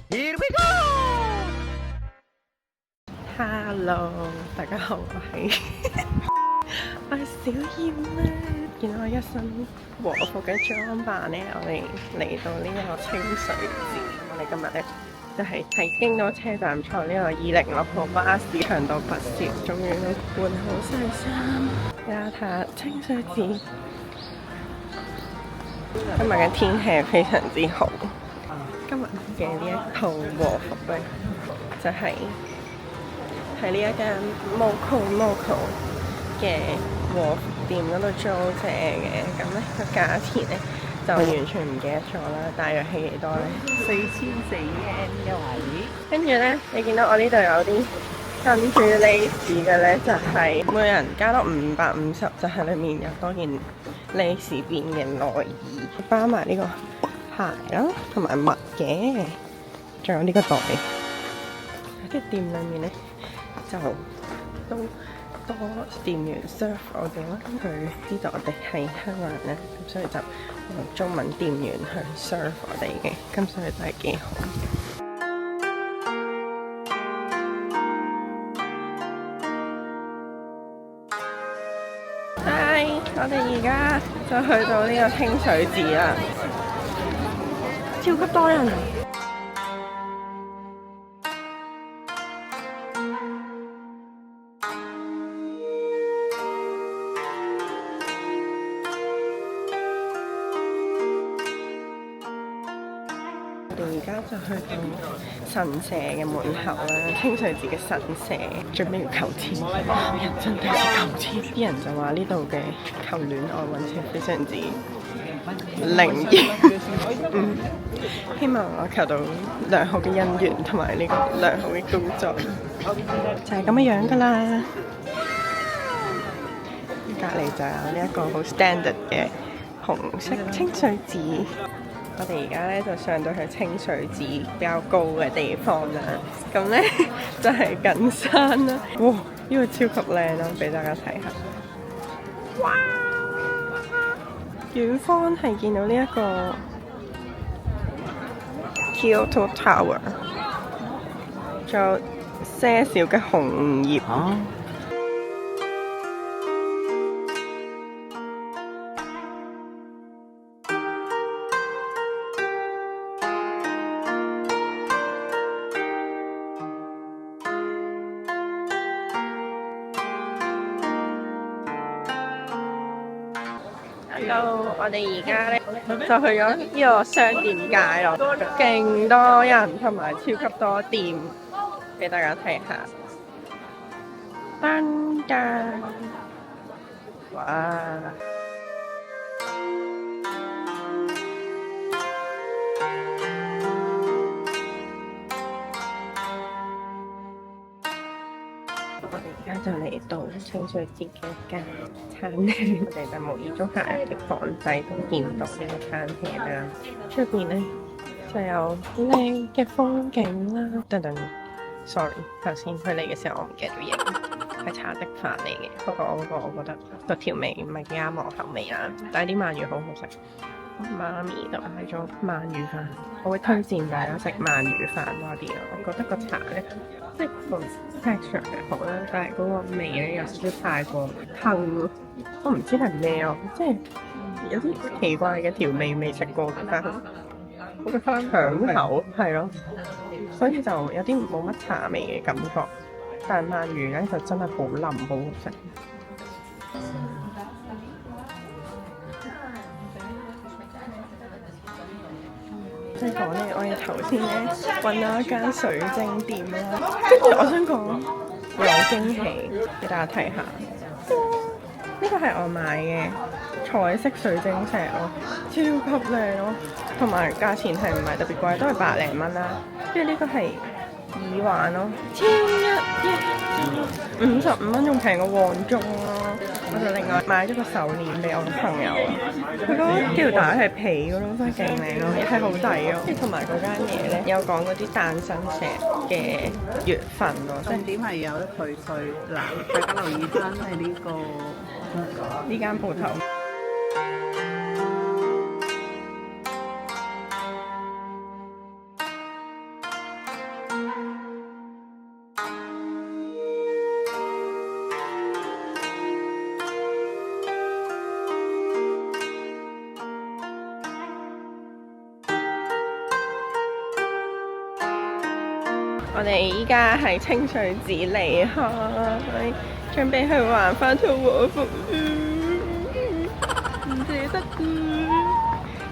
Here we go! Hello，大家好，我係小燕啦。見到我一身和服嘅裝扮咧，我哋嚟到呢個清水寺。我哋今日咧就係喺京都車站坐呢個206號巴士，長途跋涉，終於都換好晒衫，睇下清水寺。今日嘅天氣非常之好。今日嘅呢一套和服咧，就係喺呢一間 Moco 嘅和服店嗰度租借嘅。咁咧個價錢咧就完全唔記得咗啦，大約係幾多咧？4000yen 嘅位。跟住咧，你見到我呢度有啲跟住 lace 嘅咧，就係每人加多550，就係裡面有多件 lace 邊嘅內衣，包埋呢個鞋啦，同埋襪嘅，仲有呢個袋。喺店裏面咧就都多店員 serve 我哋啦。佢呢度我哋係香港人咧，咁所以就用中文店員去 serve 我哋嘅，咁所以都係幾好。我哋而家就去到呢個清水寺啦，超級多人。我哋而家就去到神社嘅門口啦，清水寺嘅神社，準備要求籤，人真係求籤。啲人就話呢度嘅求戀愛運程非常之靈驗，希望我求到良好嘅姻緣同埋呢個良好嘅工作，就係咁嘅樣噶啦。隔離就有呢一個好 standard 嘅紅色清水寺。我哋而家咧就上到去清水寺比較高嘅地方啦，咁咧就係近山啦。哇！呢個超級靚啦，俾大家睇下。哇！遠方係見到呢一個 Kyoto Tower， 仲有些少嘅紅葉。Hello， 我哋而家咧就去咗呢個商店街咯，勁多人同埋超級多店，俾大家睇下。噔噔，哇！我哋而家就嚟到清水寺嘅一間餐廳，我哋就無意中行入啲巷仔都見到呢個餐廳啦。出邊咧就有靚嘅風景啦。等等 ，sorry， 頭先佢嚟嘅時候我唔記得咗影，係茶的飯嚟嘅。不過我覺得個調味唔係幾啱我口味啦，但係啲鰻魚好好食。我媽咪就嗌咗鰻魚飯，我會推薦大家食鰻魚飯多啲咯。我覺得個茶咧，即係個 texture 係好啦，但係嗰個味咧有少少太過吞，我唔知係咩咯，即係有啲奇怪嘅調味未食過，但係好嘅香口係咯，所以就有啲冇乜茶味嘅感覺。但係鰻魚咧就真係好腍，好好食。即係講咧，我哋頭先咧揾到一間水晶店啦，跟住我想講有驚喜，俾大家睇下。呢個係我買嘅彩色水晶石咯，超級靚咯，同埋價錢係唔係特別貴，都係百零蚊啦。跟住呢個係耳環咯，1155蚊，仲平過黃鐘咯。我就另外買咗個手鏈俾我朋友，佢嗰條帶係皮嘅咯，真係勁靚咯，係好抵咯。跟住同埋嗰間嘢咧，有講嗰啲誕生石嘅月份咯，重點係有得退稅嗱，大家留意翻係呢個呢間鋪頭。我哋依家係清水寺離開，準備去玩翻套和服。唔捨得。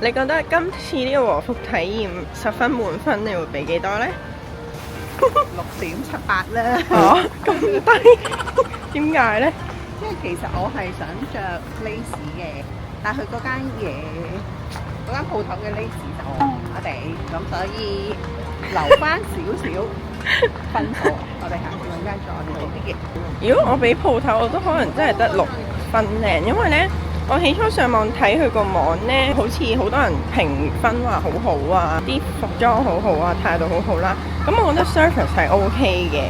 你覺得今次呢個和服體驗10分滿分，你會俾幾多呢6.78啦。哦，咁低，點解呢？因為其實我係想着 lace 嘅，但係佢嗰間鋪頭嘅 lace 就麻麻地，咁所以留翻少少分數。我哋下次揾間再好啲嘅。如果我俾鋪頭，我都可能真係得6分零，因為呢，我起初上網睇佢個網呢，好似好多人評分話好好啊，啲服裝好好啊，態度好好啦。咁我覺得 service 係 OK 嘅。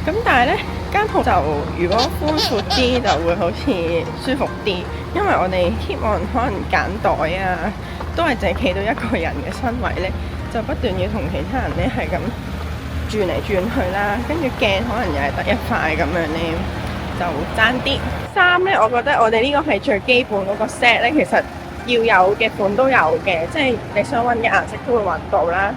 咁但係呢間鋪就如果寬闊啲就會好似舒服啲，因為我哋 keep on 可能揀袋啊，都係淨係企到一個人嘅身位呢，就不斷要同其他人呢係咁轉嚟轉去啦，跟住鏡可能又係得一塊咁樣呢，就爭啲。衫呢，我覺得我哋呢個係最基本嗰個 set 呢，其實要有嘅款都有嘅，即係你想揾嘅顏色都會揾到啦。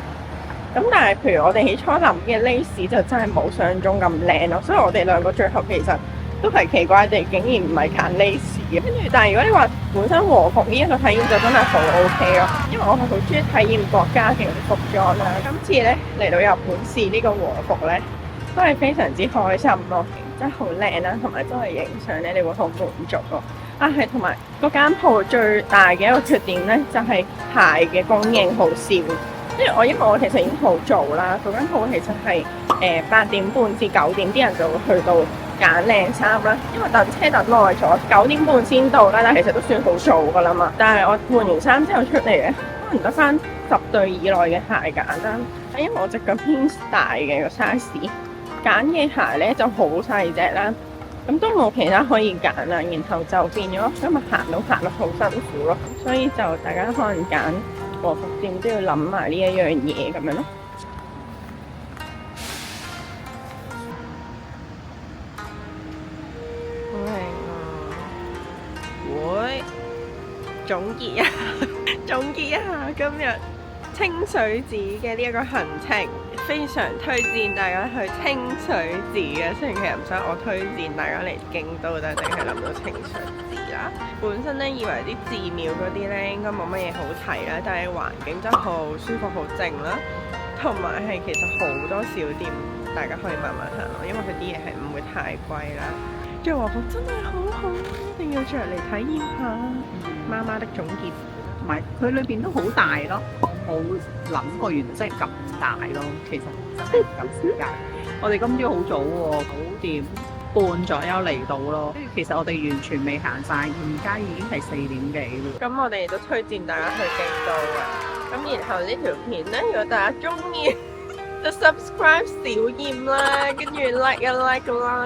咁但係譬如我哋起初諗嘅 lace 就真係冇想像中咁靚咯，所以我哋兩個最後其實都係奇怪地竟然唔係揀 lace 嘅。跟住但係如果你話本身和服呢一個體驗就真係好 OK 咯，因為我係好中意體驗國家嘅服裝啦。今次咧嚟到日本試呢個和服咧，都係非常之開心咯，真係好靚啦，同埋都係影相咧，你會好滿足咯。啊係，同埋嗰間鋪最大嘅一個缺點咧，就係鞋嘅供應好少。因為我其實已經好早啦，嗰間鋪其實係8點半至9點啲人就會去到揀靚衫啦。因為等車等耐咗，9點半先到啦，但其實都算好早噶啦嘛。但係我換完衫之後出嚟咧，可能得翻10對以內嘅鞋揀啦。因為我隻腳偏大嘅個 size， 揀嘅鞋咧就好細隻啦，咁都冇其他可以揀啦。然後就變咗今日行得好辛苦咯，所以就大家可能揀和服店都要諗埋呢一樣嘢咁樣咯。好靚啊！會總結一下，總結一下今日清水寺嘅呢一個行程，非常推薦大家去清水寺嘅。雖然其實唔使我推薦大家嚟京都，但係淨係諗到清水寺啦。本身咧以為啲寺廟嗰啲咧應該冇乜嘢好睇啦，但係環境真係好舒服、好靜啦，同埋係其實好多小店大家可以慢慢行咯，因為佢啲嘢係唔會太貴啦。着和服真係好好，一定要着嚟體驗下。媽媽的總結，同埋佢裏邊都好大咯，冇諗過原來真係咁大咯。其實真係唔夠時間。我哋今朝好早喎，9點半左右嚟到咯。跟住其實我哋完全未行晒，而家已經係4點幾咯。咁我哋都推薦大家去京都嘅。咁然後呢條片呢，如果大家中意，就 subscribe 小燕啦，跟住 like 啦，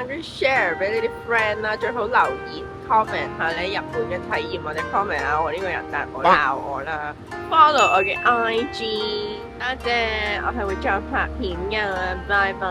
跟住 share 俾你啲 friend 啦，最好留言 comment 下你日本嘅體驗，或者 comment 下我呢個人但係我鬧我啦。follow 我嘅 IG，多謝，我係會再拍片㗎，拜拜。